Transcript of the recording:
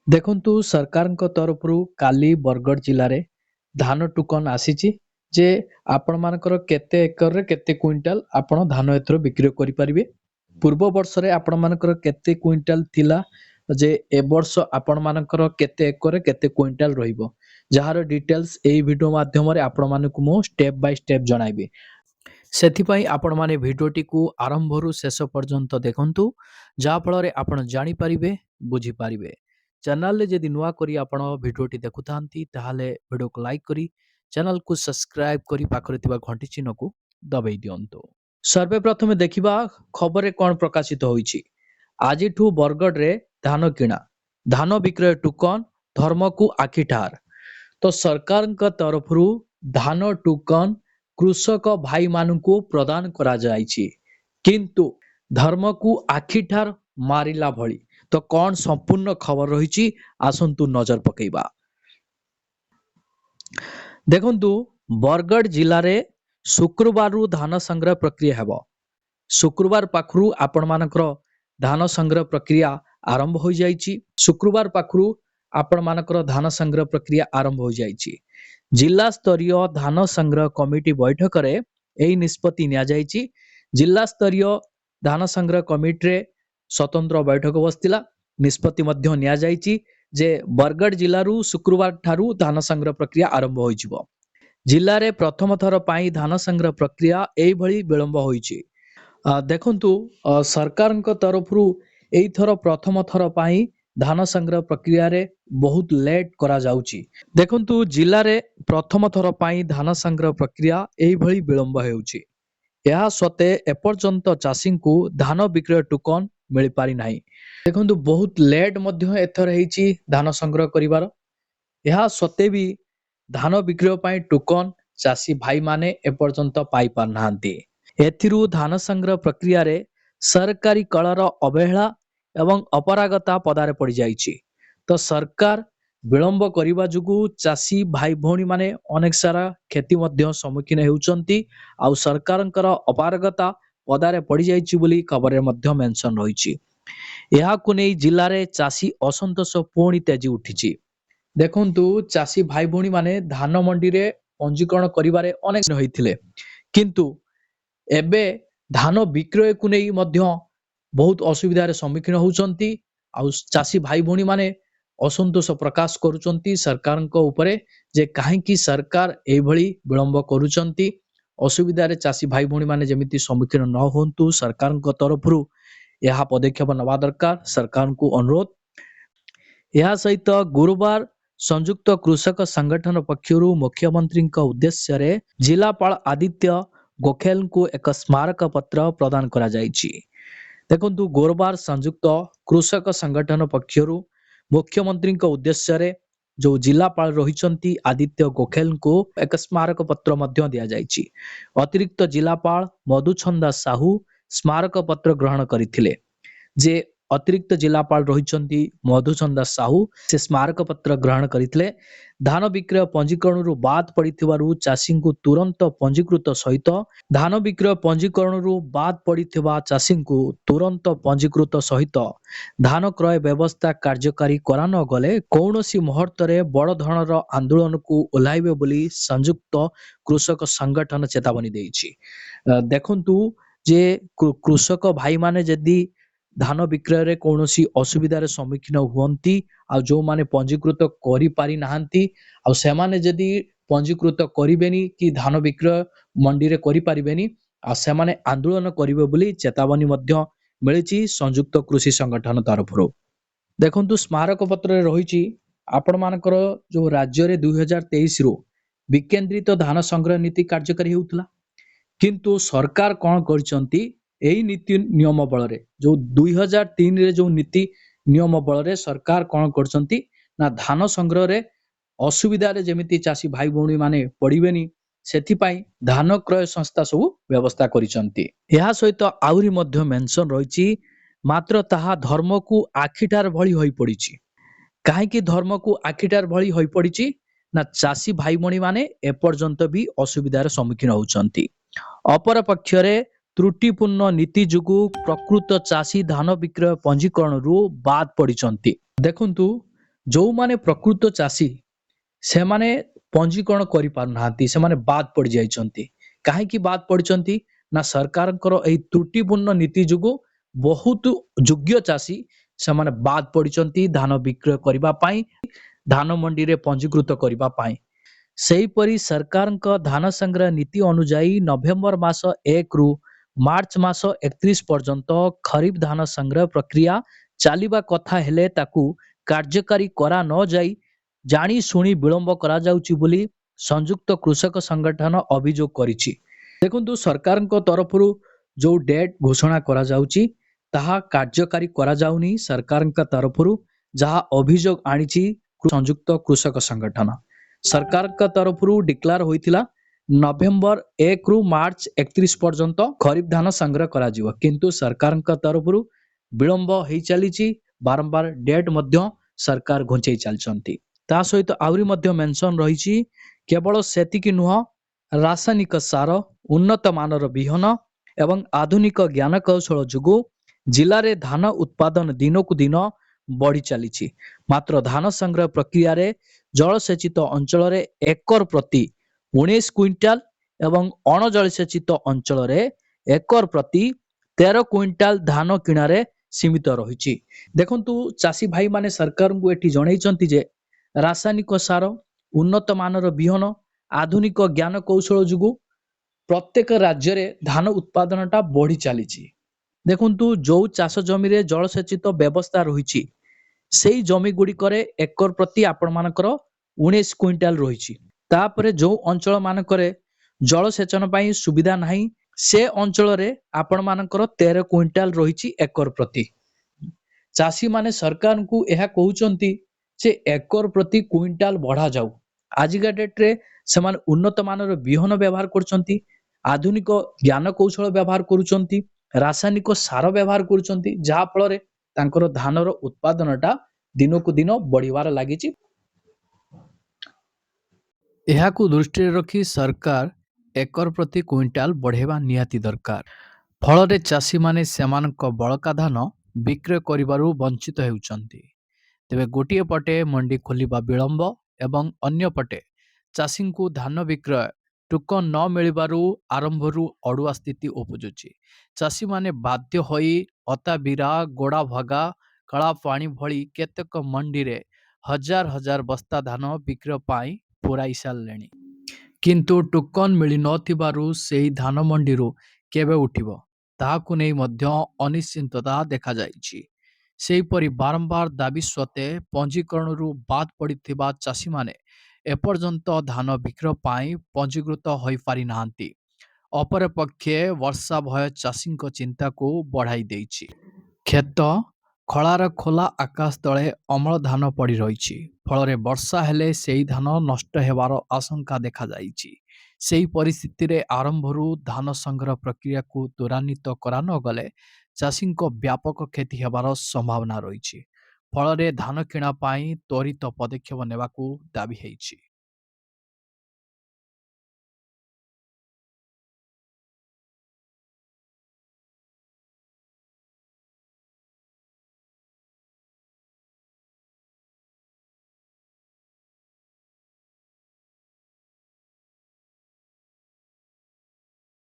ଦେଖନ୍ତୁ ସରକାରଙ୍କ ତରଫରୁ କାଲି ବରଗଡ଼ ଜିଲ୍ଲାରେ ଧାନ ଟୋକନ ଆସିଛି ଯେ ଆପଣମାନଙ୍କର କେତେ ଏକରରେ କେତେ କୁଇଣ୍ଟାଲ ଆପଣ ଧାନ ଏଥର ବିକ୍ରି କରିପାରିବେ। ପୂର୍ବ ବର୍ଷରେ ଆପଣମାନଙ୍କର କେତେ କୁଇଣ୍ଟାଲ ଥିଲା ଯେ ଏ ବର୍ଷ ଆପଣମାନଙ୍କର କେତେ ଏକରରେ କେତେ କୁଇଣ୍ଟାଲ ରହିବ, ଯାହାର ଡିଟେଲ୍ସ ଏହି ଭିଡ଼ିଓ ମାଧ୍ୟମରେ ଆପଣମାନଙ୍କୁ ମୁଁ ଷ୍ଟେପ୍ ବାଇ ଷ୍ଟେପ୍ ଜଣାଇବି। ସେଥିପାଇଁ ଆପଣମାନେ ଭିଡ଼ିଓଟିକୁ ଆରମ୍ଭରୁ ଶେଷ ପର୍ଯ୍ୟନ୍ତ ଦେଖନ୍ତୁ, ଯାହାଫଳରେ ଆପଣ ଜାଣିପାରିବେ, ବୁଝିପାରିବେ। ଚ୍ୟାନେଲରେ ଯଦି ନୂଆ କରି ଆପଣ ଭିଡ଼ିଓଟି ଦେଖୁଥାନ୍ତି ତାହେଲେ ଭିଡ଼ିଓକୁ ଲାଇକ୍ କରି ଚ୍ୟାନେଲକୁ ସବସ୍କ୍ରାଇବ୍ କରି ପାଖରେ ଥିବା ଘଣ୍ଟି ଚିହ୍ନକୁ ଦବାଇ ଦିଅନ୍ତୁ। ସର୍ବପ୍ରଥମେ ଦେଖିବା ଖବରରେ କ'ଣ ପ୍ରକାଶିତ ହୋଇଛି। ଆଜିଠୁ ବରଗଡ଼ରେ ଧାନ କିଣା, ଧାନ ବିକ୍ରୟ ଟୋକନ ଧର୍ମକୁ ଆଖିଠାର। ତ ସରକାରଙ୍କ ତରଫରୁ ଧାନ ଟୋକନ କୃଷକ ଭାଇମାନଙ୍କୁ ପ୍ରଦାନ କରାଯାଇଛି, କିନ୍ତୁ ଧର୍ମକୁ ଆଖିଠାର ମାରିଲା ଭଳି। ତ କ'ଣ ସମ୍ପୂର୍ଣ୍ଣ ଖବର ରହିଛି ଆସନ୍ତୁ ନଜର ପକେଇବା। ଦେଖନ୍ତୁ ବରଗଡ଼ ଜିଲ୍ଲାରେ ଶୁକ୍ରବାରରୁ ଧାନ ସଂଗ୍ରହ ପ୍ରକ୍ରିୟା ହେବ। ଶୁକ୍ରବାର ପାଖରୁ ଆପଣମାନଙ୍କର ଧାନ ସଂଗ୍ରହ ପ୍ରକ୍ରିୟା ଆରମ୍ଭ ହୋଇଯାଇଛି। ଶୁକ୍ରବାର ପାଖରୁ ଆପଣମାନଙ୍କର ଧାନ ସଂଗ୍ରହ ପ୍ରକ୍ରିୟା ଆରମ୍ଭ ହୋଇଯାଇଛି। ଜିଲ୍ଲା ସ୍ତରୀୟ ଧାନ ସଂଗ୍ରହ କମିଟି ବୈଠକରେ ଏହି ନିଷ୍ପତ୍ତି ନିଆଯାଇଛି। ଜିଲ୍ଲା ସ୍ତରୀୟ ଧାନ ସଂଗ୍ରହ କମିଟିରେ ସ୍ୱତନ୍ତ୍ର ବୈଠକ ବସିଥିଲା। ନିଷ୍ପତ୍ତି ମଧ୍ୟ ନିଆଯାଇଛି ଯେ ବରଗଡ଼ ଜିଲ୍ଲାରୁ ଶୁକ୍ରବାର ଠାରୁ ଧାନ ସଂଗ୍ରହ ପ୍ରକ୍ରିୟା ଆରମ୍ଭ ହୋଇଯିବ। ଜିଲ୍ଲାରେ ପ୍ରଥମ ଥର ପାଇଁ ଧାନ ସଂଗ୍ରହ ପ୍ରକ୍ରିୟା ଏଇଭଳି ବିଳମ୍ବ ହୋଇଛି। ଦେଖନ୍ତୁ ସରକାରଙ୍କ ତରଫରୁ ଏଇଥର ପ୍ରଥମ ଥର ପାଇଁ ଧାନ ସଂଗ୍ରହ ପ୍ରକ୍ରିୟାରେ ବହୁତ ଲେଟ୍ କରାଯାଉଛି। ଦେଖନ୍ତୁ ଜିଲ୍ଲାରେ ପ୍ରଥମ ଥର ପାଇଁ ଧାନ ସଂଗ୍ରହ ପ୍ରକ୍ରିୟା ଏଇଭଳି ବିଳମ୍ବ ହେଉଛି। ଏହା ସତ୍ତ୍ୱେ ଏପର୍ଯ୍ୟନ୍ତ ଚାଷୀଙ୍କୁ ଧାନ ବିକ୍ରୟ ଟୋକନ ମିଳିପାରି ନାହିଁ। ଦେଖନ୍ତୁ ବହୁତ ଲେଟ୍ ମଧ୍ୟ ଏଥର ହେଇଛି ଧାନ ସଂଗ୍ରହ କରିବାର। ଏହା ସତ୍ତ୍ୱେ ବି ଧାନ ବିକ୍ରୟ ପାଇଁ ଟୋକନ ଚାଷୀ ଭାଇମାନେ ଏପର୍ଯ୍ୟନ୍ତ ପାଇପାରୁନାହାନ୍ତି। ଏଥିରୁ ଧାନ ସଂଗ୍ରହ ପ୍ରକ୍ରିୟାରେ ସରକାରୀ କଳର ଅବହେଳା ଏବଂ ଅପାରଗତା ପଦାରେ ପଡ଼ିଯାଇଛି। ତ ସରକାର ବିଳମ୍ବ କରିବା ଯୋଗୁଁ ଚାଷୀ ଭାଇ ଭଉଣୀମାନେ ଅନେକ ସାରା କ୍ଷତି ମଧ୍ୟ ସମ୍ମୁଖୀନ ହେଉଛନ୍ତି। ଆଉ ସରକାରଙ୍କର ଅପାରଗତା ପଦାରେ ପଡ଼ିଯାଇଛି ବୋଲି ଖବରରେ ମଧ୍ୟ ମେନସନ ରହିଛି। ଏହାକୁ ନେଇ ଜିଲ୍ଲାରେ ଚାଷୀ ଅସନ୍ତୋଷ ପୁଣି ତେଜି ଉଠିଛି। ଦେଖନ୍ତୁ ଚାଷୀ ଭାଇ ଭଉଣୀମାନେ ଧାନ ମଣ୍ଡିରେ ପଞ୍ଜୀକରଣ କରିବାରେ ଅନେକ ହୋଇଥିଲେ, କିନ୍ତୁ ଏବେ ଧାନ ବିକ୍ରୟକୁ ନେଇ ମଧ୍ୟ ବହୁତ ଅସୁବିଧାର ସମ୍ମୁଖୀନ ହେଉଛନ୍ତି। ଆଉ ଚାଷୀ ଭାଇ ଭଉଣୀମାନେ ଅସନ୍ତୋଷ ପ୍ରକାଶ କରୁଛନ୍ତି ସରକାରଙ୍କ ଉପରେ ଯେ କାହିଁକି ସରକାର ଏଇଭଳି ବିଳମ୍ବ କରୁଛନ୍ତି। ଅସୁବିଧାରେ ଚାଷୀ ଭାଇ ଭଉଣୀମାନେ ଯେମିତି ସମ୍ମୁଖୀନ ନ ହୁଅନ୍ତୁ, ସରକାରଙ୍କ ତରଫରୁ ଏହା ପଦକ୍ଷେପ ନେବା ଦରକାର, ସରକାରଙ୍କୁ ଅନୁରୋଧ। ଏହା ସହିତ ଗୁରୁବାର ସଂଯୁକ୍ତ କୃଷକ ସଂଗଠନ ପକ୍ଷରୁ ମୁଖ୍ୟମନ୍ତ୍ରୀଙ୍କ ଉଦ୍ଦେଶ୍ୟରେ ଜିଲ୍ଲାପାଳ ଆଦିତ୍ୟ ଗୋଖେଲଙ୍କୁ ଏକ ସ୍ମାରକ ପତ୍ର ପ୍ରଦାନ କରାଯାଇଛି। ଦେଖନ୍ତୁ ଗୁରୁବାର ସଂଯୁକ୍ତ କୃଷକ ସଂଗଠନ ପକ୍ଷରୁ ମୁଖ୍ୟମନ୍ତ୍ରୀଙ୍କ ଉଦ୍ଦେଶ୍ୟରେ ଯେଉଁ ଜିଲ୍ଲାପାଳ ରହିଛନ୍ତି ଆଦିତ୍ୟ ଗୋଖେଲଙ୍କୁ ଏକ ସ୍ମାରକ ପତ୍ର ମଧ୍ୟ ଦିଆଯାଇଛି। ଅତିରିକ୍ତ ଜିଲ୍ଲାପାଳ ମଧୁଛନ୍ଦା ସାହୁ ସ୍ମାରକ ପତ୍ର ଗ୍ରହଣ କରିଥିଲେ। ଯେ ଅତିରିକ୍ତ ଜିଲ୍ଲାପାଳ ରହିଛନ୍ତି ମଧୁଛନ୍ଦା ସାହୁ, ସେ ସ୍ମାରକ ପତ୍ର ଗ୍ରହଣ କରିଥିଲେ। ଧାନ ବିକ୍ରୟ ପଞ୍ଜୀକରଣରୁ ବାଦ ପଡ଼ିଥିବାରୁ ଚାଷୀଙ୍କୁ ତୁରନ୍ତ ପଞ୍ଜୀକୃତ ସହିତ ଧାନ ବିକ୍ରୟ ପଞ୍ଜୀକରଣରୁ ବାଦ ପଡ଼ିଥିବା ଚାଷୀଙ୍କୁ ତୁରନ୍ତ ପଞ୍ଜୀକୃତ ସହିତ ଧାନ କ୍ରୟ ବ୍ୟବସ୍ଥା କାର୍ଯ୍ୟକାରୀ କରାନଗଲେ କୌଣସି ମୁହୂର୍ତ୍ତରେ ବଡ଼ ଧରଣର ଆନ୍ଦୋଳନକୁ ଓହ୍ଲାଇବେ ବୋଲି ସଂଯୁକ୍ତ କୃଷକ ସଂଗଠନ ଚେତାବନୀ ଦେଇଛି। ଦେଖନ୍ତୁ ଯେ କୃଷକ ଭାଇମାନେ ଯଦି ଧାନ ବିକ୍ରୟରେ କୌଣସି ଅସୁବିଧାର ସମ୍ମୁଖୀନ ହୁଅନ୍ତି, ଆଉ ଯେଉଁମାନେ ପଞ୍ଜୀକୃତ କରିପାରି ନାହାନ୍ତି, ଆଉ ସେମାନେ ଯଦି ପଞ୍ଜୀକୃତ କରିବେନି କି ଧାନ ବିକ୍ରୟ ମଣ୍ଡିରେ କରିପାରିବେନି, ଆଉ ସେମାନେ ଆନ୍ଦୋଳନ କରିବେ ବୋଲି ଚେତାବନୀ ମଧ୍ୟ ମିଳିଛି ସଂଯୁକ୍ତ କୃଷି ସଂଗଠନ ତରଫରୁ। ଦେଖନ୍ତୁ ସ୍ମାରକ ପତ୍ରରେ ରହିଛି ଆପଣମାନଙ୍କର ଯେଉଁ ରାଜ୍ୟରେ 2023ରୁ ବିକେନ୍ଦ୍ରିତ ଧାନ ସଂଗ୍ରହ ନୀତି କାର୍ଯ୍ୟକାରୀ ହେଉଥିଲା, କିନ୍ତୁ ସରକାର କ'ଣ କରିଛନ୍ତି ଏହି ନୀତି ନିୟମ ବଳରେ ଯେଉଁ 2003ରେ ଯେଉଁ ନୀତି ନିୟମ ବଳରେ ସରକାର କ'ଣ କରିଛନ୍ତି ନା ଧାନ ସଂଗ୍ରହରେ ଅସୁବିଧାରେ ଯେମିତି ଚାଷୀ ଭାଇ ଭଉଣୀ ମାନେ ପଡ଼ିବେନି, ସେଥିପାଇଁ ଧାନ କ୍ରୟ ସଂସ୍ଥା ସବୁ ବ୍ୟବସ୍ଥା କରିଛନ୍ତି। ଏହା ସହିତ ଆହୁରି ମଧ୍ୟ ମେନସନ ରହିଛି, ମାତ୍ର ତାହା ଧର୍ମକୁ ଆଖିଠାର ଭଳି ହୋଇପଡ଼ିଛି। କାହିଁକି ଧର୍ମକୁ ଆଖିଠାର ଭଳି ହୋଇପଡ଼ିଛି ନା ଚାଷୀ ଭାଇ ଭଉଣୀ ମାନେ ଏପର୍ଯ୍ୟନ୍ତ ବି ଅସୁବିଧାର ସମ୍ମୁଖୀନ ହେଉଛନ୍ତି। ଅପରପକ୍ଷରେ ତ୍ରୁଟିପୂର୍ଣ୍ଣ ନୀତି ଯୋଗୁଁ ପ୍ରକୃତ ଚାଷୀ ଧାନ ବିକ୍ରୟ ପଞ୍ଜୀକରଣରୁ ବାଦ ପଡ଼ିଛନ୍ତି। ଦେଖନ୍ତୁ ଯୋଉମାନେ ପ୍ରକୃତ ଚାଷୀ ସେମାନେ ପଞ୍ଜୀକରଣ କରିପାରୁନାହାନ୍ତି, ସେମାନେ ବାଦ୍ ପଡ଼ିଯାଇଛନ୍ତି। କାହିଁକି ବାଦ୍ ପଡ଼ିଛନ୍ତି? ନା ସରକାରଙ୍କର ଏହି ତ୍ରୁଟିପୂର୍ଣ୍ଣ ନୀତି ଯୋଗୁଁ ବହୁତ ଯୋଗ୍ୟ ଚାଷୀ ସେମାନେ ବାଦ୍ ପଡ଼ିଛନ୍ତି ଧାନ ବିକ୍ରୟ କରିବା ପାଇଁ, ଧାନ ମଣ୍ଡିରେ ପଞ୍ଜୀକୃତ କରିବା ପାଇଁ। ସେହିପରି ସରକାରଙ୍କ ଧାନ ସଂଗ୍ରହ ନୀତି ଅନୁଯାୟୀ ନଭେମ୍ବର ମାସ 1ରୁ ମାର୍ଚ୍ଚ ମାସ 31 ପର୍ଯ୍ୟନ୍ତ ଖରିଫ ଧାନ ସଂଗ୍ରହ ପ୍ରକ୍ରିୟା ଚାଲିବା କଥା ହେଲେ ତାକୁ କାର୍ଯ୍ୟକାରୀ କରା ନ ଯାଇ ଜାଣି ଶୁଣି ବିଳମ୍ବ କରାଯାଉଛି ବୋଲି ସଂଯୁକ୍ତ କୃଷକ ସଂଗଠନ ଅଭିଯୋଗ କରିଛି। ଦେଖନ୍ତୁ, ସରକାରଙ୍କ ତରଫରୁ ଯେଉଁ ଡେଟ୍ ଘୋଷଣା କରାଯାଉଛି ତାହା କାର୍ଯ୍ୟକାରୀ କରାଯାଉନି। ସରକାରଙ୍କ ତରଫରୁ ଯାହା ଅଭିଯୋଗ ଆଣିଛି ସଂଯୁକ୍ତ କୃଷକ ସଂଗଠନ, ସରକାରଙ୍କ ତରଫରୁ ଡିକ୍ଲାର ହୋଇଥିଲା ନଭେମ୍ବର 1ରୁ ମାର୍ଚ୍ଚ 31 ପର୍ଯ୍ୟନ୍ତ ଖରିଫ ଧାନ ସଂଗ୍ରହ କରାଯିବ, କିନ୍ତୁ ସରକାରଙ୍କ ତରଫରୁ ବିଳମ୍ବ ହେଇ ଚାଲିଛି। ବାରମ୍ବାର ଡେଟ୍ ମଧ୍ୟ ସରକାର ଘୁଞ୍ଚେଇ ଚାଲିଛନ୍ତି। ତା ସହିତ ଆହୁରି ମଧ୍ୟ ମେନସନ ରହିଛି, କେବଳ ସେତିକି ନୁହଁ, ରାସାୟନିକ ସାର, ଉନ୍ନତ ମାନର ବିହନ ଏବଂ ଆଧୁନିକ ଜ୍ଞାନ କୌଶଳ ଯୋଗୁଁ ଜିଲ୍ଲାରେ ଧାନ ଉତ୍ପାଦନ ଦିନକୁ ଦିନ ବଢ଼ି ଚାଲିଛି। ମାତ୍ର ଧାନ ସଂଗ୍ରହ ପ୍ରକ୍ରିୟାରେ ଜଳସେଚିତ ଅଞ୍ଚଳରେ ଏକର ପ୍ରତି 19 କୁଇଣ୍ଟାଲ ଏବଂ ଅଣଜଳସେଚିତ ଅଞ୍ଚଳରେ ଏକର ପ୍ରତି 13 କୁଇଣ୍ଟାଲ ଧାନ କିଣାରେ ସୀମିତ ରହିଛି। ଦେଖନ୍ତୁ, ଚାଷୀ ଭାଇମାନେ ସରକାରଙ୍କୁ ଏଠି ଜଣେଇଛନ୍ତି ଯେ ରାସାୟନିକ ସାର, ଉନ୍ନତ ମାନର ବିହନ, ଆଧୁନିକ ଜ୍ଞାନ କୌଶଳ ଯୋଗୁଁ ପ୍ରତ୍ୟେକ ରାଜ୍ୟରେ ଧାନ ଉତ୍ପାଦନଟା ବଢ଼ି ଚାଲିଛି। ଦେଖନ୍ତୁ, ଯେଉଁ ଚାଷ ଜମିରେ ଜଳସେଚିତ ବ୍ୟବସ୍ଥା ରହିଛି ସେଇ ଜମି ଗୁଡ଼ିକରେ ଏକର ପ୍ରତି ଆପଣମାନଙ୍କର 19 କୁଇଣ୍ଟାଲ ରହିଛି। ତାପରେ ଯେଉଁ ଅଞ୍ଚଳ ମାନଙ୍କରେ ଜଳସେଚନ ପାଇଁ ସୁବିଧା ନାହିଁ ସେ ଅଞ୍ଚଳରେ ଆପଣମାନଙ୍କର 13 କୁଇଣ୍ଟାଲ ରହିଛି ଏକର ପ୍ରତି। ଚାଷୀମାନେ ସରକାରଙ୍କୁ ଏହା କହୁଛନ୍ତି ଯେ ଏକର ପ୍ରତି କୁଇଣ୍ଟାଲ ବଢ଼ାଯାଉ। ଆଜିକା ଡେଟ୍ରେ ସେମାନେ ଉନ୍ନତ ମାନର ବିହନ ବ୍ୟବହାର କରୁଛନ୍ତି, ଆଧୁନିକ ଜ୍ଞାନ କୌଶଳ ବ୍ୟବହାର କରୁଛନ୍ତି, ରାସାୟନିକ ସାର ବ୍ୟବହାର କରୁଛନ୍ତି, ଯାହାଫଳରେ ତାଙ୍କର ଧାନର ଉତ୍ପାଦନଟା ଦିନକୁ ଦିନ ବଢ଼ିବାରେ ଲାଗିଛି। ଏହାକୁ ଦୃଷ୍ଟିରେ ରଖି ସରକାର ଏକର ପ୍ରତି କୁଇଣ୍ଟାଲ ବଢ଼ାଇବା ନିହାତି ଦରକାର। ଫଳରେ ଚାଷୀମାନେ ସେମାନଙ୍କ ବଳକା ଧାନ ବିକ୍ରୟ କରିବାରୁ ବଞ୍ଚିତ ହେଉଛନ୍ତି। ତେବେ ଗୋଟିଏ ପଟେ ମଣ୍ଡି ଖୋଲିବା ବିଳମ୍ବ ଏବଂ ଅନ୍ୟପଟେ ଚାଷୀଙ୍କୁ ଧାନ ବିକ୍ରୟ ଟୋକନ ନ ମିଳିବାରୁ ଆରମ୍ଭରୁ ଅଡ଼ୁଆ ସ୍ଥିତି ଉପୁଜୁଛି। ଚାଷୀମାନେ ବାଧ୍ୟ ହୋଇ ଅତାବିରା, ଗୋଡ଼ାଭଗା, କଳାପାଣି ଭଳି କେତେକ ମଣ୍ଡିରେ ହଜାର ହଜାର ବସ୍ତା ଧାନ ବିକ୍ରୟ ପାଇଁ ପୁରାଇ ସାରିଲେଣି। କିନ୍ତୁ ଟୋକନ ମିଳିନଥିବାରୁ ସେହି ଧାନ ମଣ୍ଡିରୁ କେବେ ଉଠିବ ତାହାକୁ ନେଇ ମଧ୍ୟ ଅନିଶ୍ଚିତତା ଦେଖାଯାଇଛି। ସେହିପରି ବାରମ୍ବାର ଦାବି ସତ୍ତ୍ୱେ ପଞ୍ଜୀକରଣରୁ ବାଦ୍ ପଡ଼ିଥିବା ଚାଷୀମାନେ ଏପର୍ଯ୍ୟନ୍ତ ଧାନ ବିକ୍ରୟ ପାଇଁ ପଞ୍ଜୀକୃତ ହୋଇପାରିନାହାନ୍ତି। ଅପରପକ୍ଷେ ବର୍ଷା ଭୟ ଚାଷୀଙ୍କ ଚିନ୍ତାକୁ ବଢ଼ାଇ ଦେଇଛି। କ୍ଷେତ ଖଳାର ଖୋଲା ଆକାଶ ତଳେ ଅମଳ ଧାନ ପଡ଼ି ରହିଛି। ଫଳରେ ବର୍ଷା ହେଲେ ସେହି ଧାନ ନଷ୍ଟ ହେବାର ଆଶଙ୍କା ଦେଖାଯାଇଛି। ସେହି ପରିସ୍ଥିତିରେ ଆରମ୍ଭରୁ ଧାନ ସଂଗ୍ରହ ପ୍ରକ୍ରିୟାକୁ ତ୍ୱରାନ୍ୱିତ କରାନଗଲେ ଚାଷୀଙ୍କ ବ୍ୟାପକ କ୍ଷତି ହେବାର ସମ୍ଭାବନା ରହିଛି। ଫଳରେ ଧାନ କିଣା ପାଇଁ ତ୍ୱରିତ ପଦକ୍ଷେପ ନେବାକୁ ଦାବି ହୋଇଛି।